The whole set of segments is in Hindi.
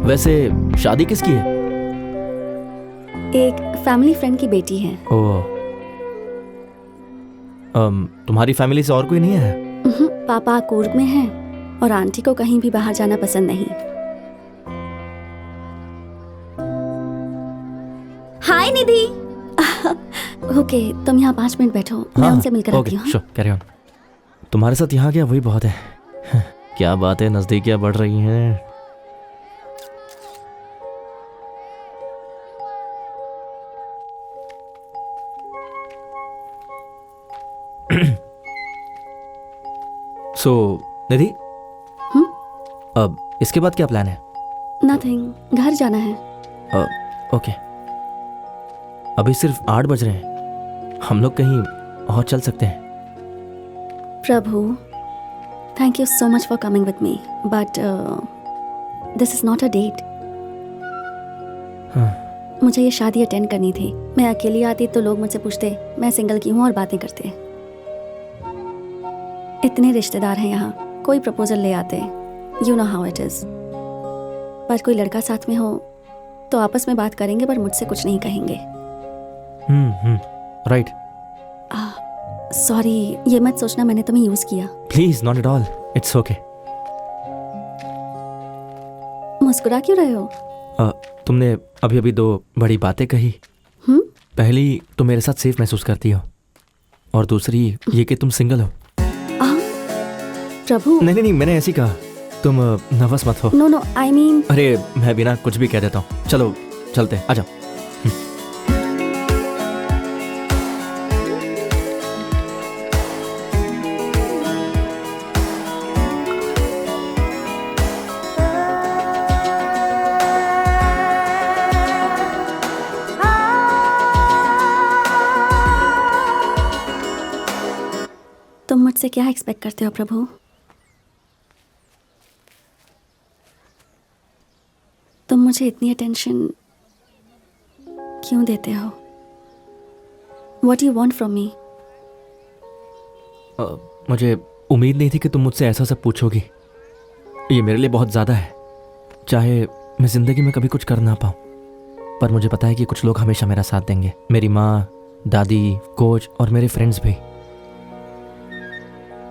वैसे शादी किसकी है? एक फैमिली फ्रेंड की बेटी है। ओह, तुम्हारी फैमिली से और कोई नहीं है? पापा कूर्ग में हैं और आंटी को कहीं भी बाहर जाना पसंद नहीं। हाय निधि। ओके, तुम यहाँ 5 मिनट बैठो, मैं उनसे मिलकर आती हूँ। Sure, carry on. तुम्हारे साथ यहाँ गया वही बहुत है। क्या बात है, नजदीकियाँ बढ़ रही हैं। सो निधि, अब इसके बाद क्या प्लान है? नथिंग, घर जाना है। ओके, अभी सिर्फ 8 बज रहे हैं, हम लोग कहीं और चल सकते हैं। Prabhu, thank you so much for coming with me, but this is not a date. मुझे ये शादी अटेंड करनी थी। मैं अकेली आती तो लोग मुझसे पूछते मैं सिंगल की हूँ और बातें करते। इतने रिश्तेदार हैं यहाँ, कोई प्रपोजल ले आते, you know how it is. पर कोई लड़का साथ में हो तो आपस में बात करेंगे पर मुझसे कुछ नहीं कहेंगे। राइट। सॉरी, ये मत सोचना मैंने तुम्हें यूज किया। Please, not at all, it's okay. मुस्कुरा क्यों रहे हो? तुमने अभी अभी 2 बड़ी बातें कही। पहली, तुम मेरे साथ सेफ महसूस करती हो, और दूसरी ये कि तुम सिंगल हो। प्रभु, नहीं, मैंने ऐसी कहा, तुम नर्वस मत हो। No, I mean. अरे मैं बिना कुछ भी कह देता हूँ। चलो चलते, आ जाओ। तुम मुझसे क्या एक्सपेक्ट करते हो प्रभु? तुम मुझे इतनी अटेंशन क्यों देते हो? What you want from me? मुझे उम्मीद नहीं थी कि तुम मुझसे ऐसा सब पूछोगी। ये मेरे लिए बहुत ज़्यादा है। चाहे मैं ज़िंदगी में कभी कुछ कर ना पाऊँ, पर मुझे पता है कि कुछ लोग हमेशा मेरा साथ देंगे। मेरी माँ, दादी, कोच और मेरे फ्रेंड्स भी।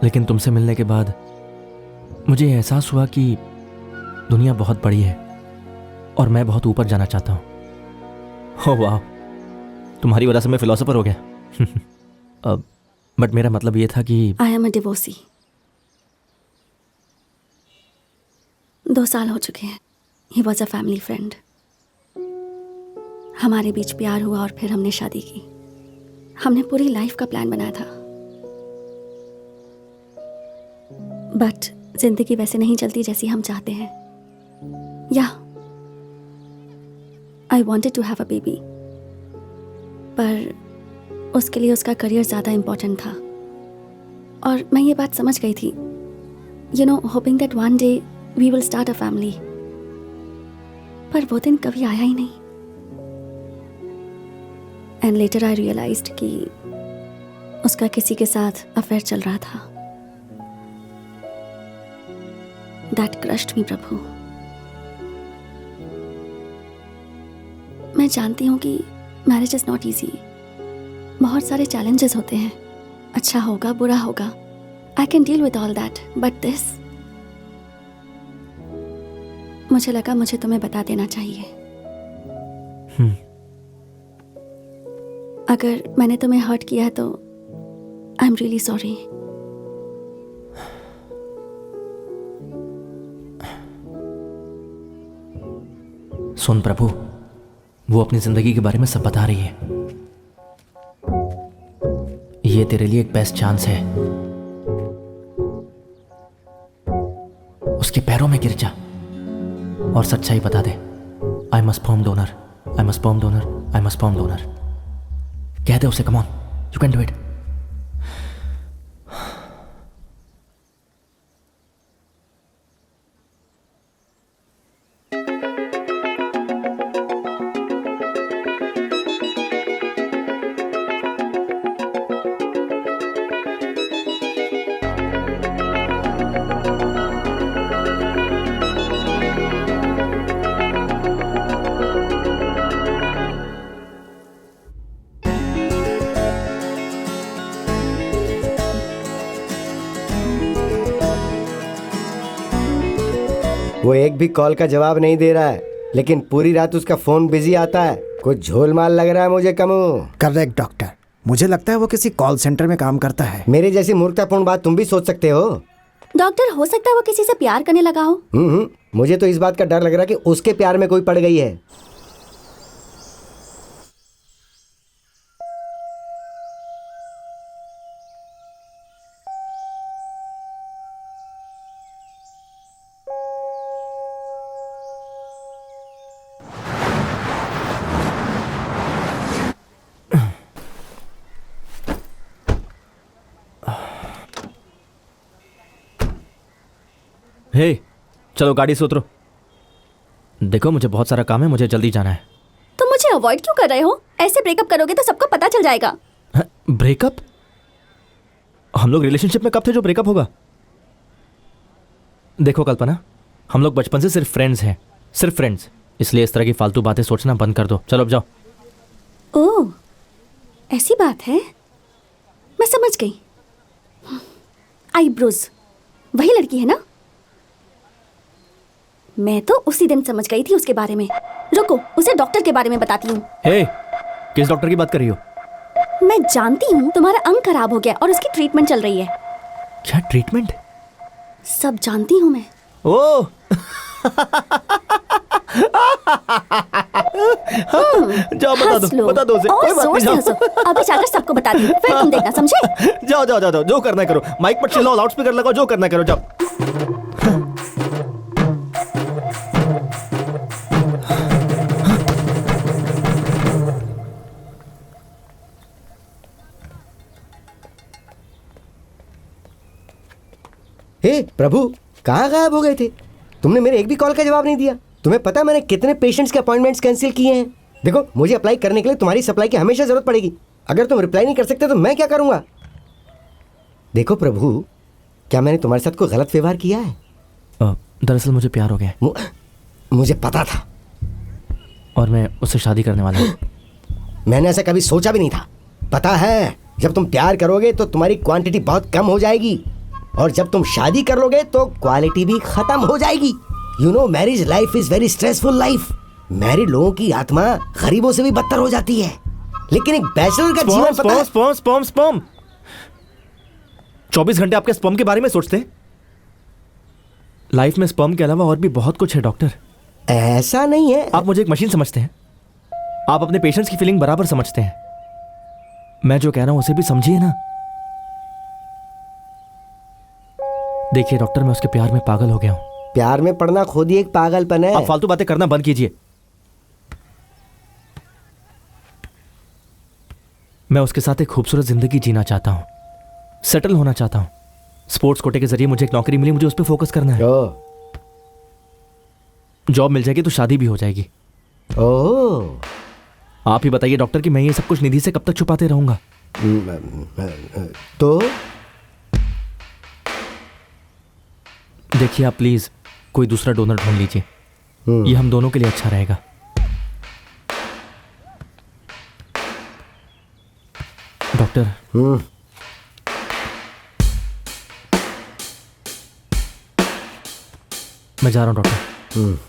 लेकिन तुमसे मिलने के बाद मुझे एहसास हुआ कि दुनिया बहुत बड़ी है और मैं बहुत ऊपर जाना चाहता हूँ। ओह वाह, तुम्हारी वजह से मैं फिलोसोफर हो गया। बट मेरा मतलब ये था कि आई एम अ डिवोर्सी। 2 साल हो चुके हैं। He was a family friend. हमारे बीच प्यार हुआ और फिर हमने शादी की। हमने पूरी लाइफ का प्लान बनाया था, बट जिंदगी वैसे नहीं चलती जैसी हम चाहते हैं। या I wanted to have a baby, पर उसके लिए उसका करियर ज़्यादा इम्पोर्टेंट था। और मैं ये बात समझ गई थी, you know, hoping that one day we will start a family. पर वो दिन कभी आया ही नहीं। एंड लेटर आई रियलाइज्ड कि उसका किसी के साथ अफेयर चल रहा था। दैट क्रश्ड मी प्रभु। मैं जानती हूँ कि मैरिज इज नॉट ईजी। बहुत सारे चैलेंजेस होते हैं, अच्छा होगा बुरा होगा, I can deal with all that, but this, मुझे लगा मुझे तुम्हें बता देना चाहिए। अगर मैंने तुम्हें हर्ट किया है तो आई एम रियली सॉरी। सुन प्रभु, वो अपनी जिंदगी के बारे में सब बता रही है। ये तेरे लिए एक बेस्ट चांस है। उसके पैरों में गिर जा और सच्चाई बता दे। I am a sperm donor, I am a sperm donor, I am a sperm donor. कह दे उसे, come on, you can do it. वो एक भी कॉल का जवाब नहीं दे रहा है, लेकिन पूरी रात उसका फोन बिजी आता है। कुछ झोलमाल लग रहा है मुझे कमू। करेक्ट डॉक्टर, मुझे लगता है वो किसी कॉल सेंटर में काम करता है। मेरे जैसी मूर्खतापूर्ण बात तुम भी सोच सकते हो। डॉक्टर, हो सकता है वो किसी से प्यार करने लगा हो। मुझे तो इस बात का डर लग रहा है कि उसके प्यार में कोई पड़ गई है। हे, चलो गाड़ी से उतरो। देखो मुझे बहुत सारा काम है, मुझे जल्दी जाना है। तुम मुझे अवॉइड क्यों कर रहे हो? ऐसे ब्रेकअप करोगे तो सबको पता चल जाएगा। ब्रेकअप? हम लोग रिलेशनशिप में कब थे जो ब्रेकअप होगा? देखो कल्पना, हम लोग बचपन से सिर्फ फ्रेंड्स हैं, सिर्फ फ्रेंड्स। इसलिए इस तरह की फालतू बातें सोचना बंद कर दो। चलो अब जाओ। ओह, ऐसी बात है, मैं समझ गई। आईब्रोज, वही लड़की है ना? मैं तो उसी दिन समझ गई थी उसके बारे में। रुको, उसे डॉक्टर के बारे में बताती हूँ। हे, किस डॉक्टर की बात कर रही हो? मैं जानती हूँ तुम्हारा अंग खराब हो गया और उसकी ट्रीटमेंट चल रही है। क्या ट्रीटमेंट? सब जानती हूँ मैं। ओह जाओ बता दो उसे। और कोई बात जोर नहीं, से जाओ। हंसो। अभी जाकर सबको बताती हूँ, फिर तुम देखना, समझे? जाओ जाओ जाओ जाओ, जो करना है करो। माइक पर चिल्लाओ, लाउड स्पीकर लगाओ, जो करना है करो, जाओ। हे प्रभु, कहाँ गायब हो गए थे? तुमने मेरे एक भी कॉल का जवाब नहीं दिया। तुम्हें पता है मैंने कितने पेशेंट्स के अपॉइंटमेंट्स कैंसिल किए हैं? देखो, मुझे अप्लाई करने के लिए तुम्हारी सप्लाई की हमेशा जरूरत पड़ेगी। अगर तुम रिप्लाई नहीं कर सकते तो मैं क्या करूंगा? देखो प्रभु, क्या मैंने तुम्हारे साथ कोई गलत व्यवहार किया है? दरअसल मुझे प्यार हो गया। मुझे पता था और मैं उससे शादी करने वाला हूँ। मैंने ऐसा कभी सोचा भी नहीं था। पता है, जब तुम प्यार करोगे तो तुम्हारी क्वांटिटी बहुत कम हो जाएगी, और जब तुम शादी कर लोगे तो क्वालिटी भी खत्म हो जाएगी। You know, marriage life is very stressful life. Married लोगों की आत्मा गरीबों से भी बदतर हो जाती है, लेकिन एक बैचलर का जीवन पता है? स्पर्म 24 घंटे आपके स्पर्म के बारे में सोचते हैं? लाइफ में स्पर्म के अलावा और भी बहुत कुछ है डॉक्टर। ऐसा नहीं है। आप मुझे एक मशीन समझते हैं। आप अपने पेशेंट्स की फीलिंग बराबर समझते हैं। मैं जो कह रहा हूं उसे भी समझिए ना। देखिए डॉक्टर, मैं उसके प्यार में पागल हो गया हूं। प्यार में पड़ना खुद ही एक पागलपन है। आप फालतू बातें करना बंद कीजिए। मैं उसके साथ एक खूबसूरत जिंदगी जीना चाहता हूं, सेटल होना चाहता हूं। स्पोर्ट्स कोटे के जरिए मुझे एक नौकरी मिली, मुझे उस पर फोकस करना है। जॉब मिल जाएगी तो शादी भी हो जाएगी। आप ही बताइए डॉक्टर कि मैं ये सब कुछ निधि से कब तक छुपाते रहूंगा? तो देखिए आप प्लीज कोई दूसरा डोनर ढूंढ लीजिए। ये हम दोनों के लिए अच्छा रहेगा। डॉक्टर, मैं जा रहा हूं डॉक्टर।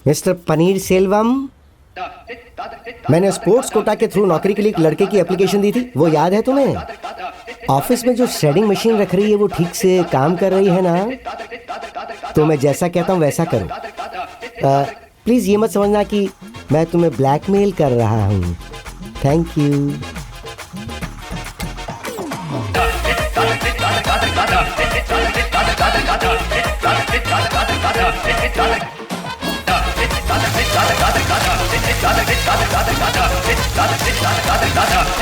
मिस्टर पनीर सेल्वम, मैंने स्पोर्ट्स कोटा के थ्रू नौकरी के लिए एक लड़के की एप्लीकेशन दी थी, वो याद है तुम्हें? ऑफिस में जो श्रेडिंग मशीन रख रही है वो ठीक से काम कर रही है ना? तो मैं जैसा कहता हूँ वैसा करो। प्लीज ये मत समझना कि मैं तुम्हें ब्लैकमेल कर रहा हूँ। Thank you. Gada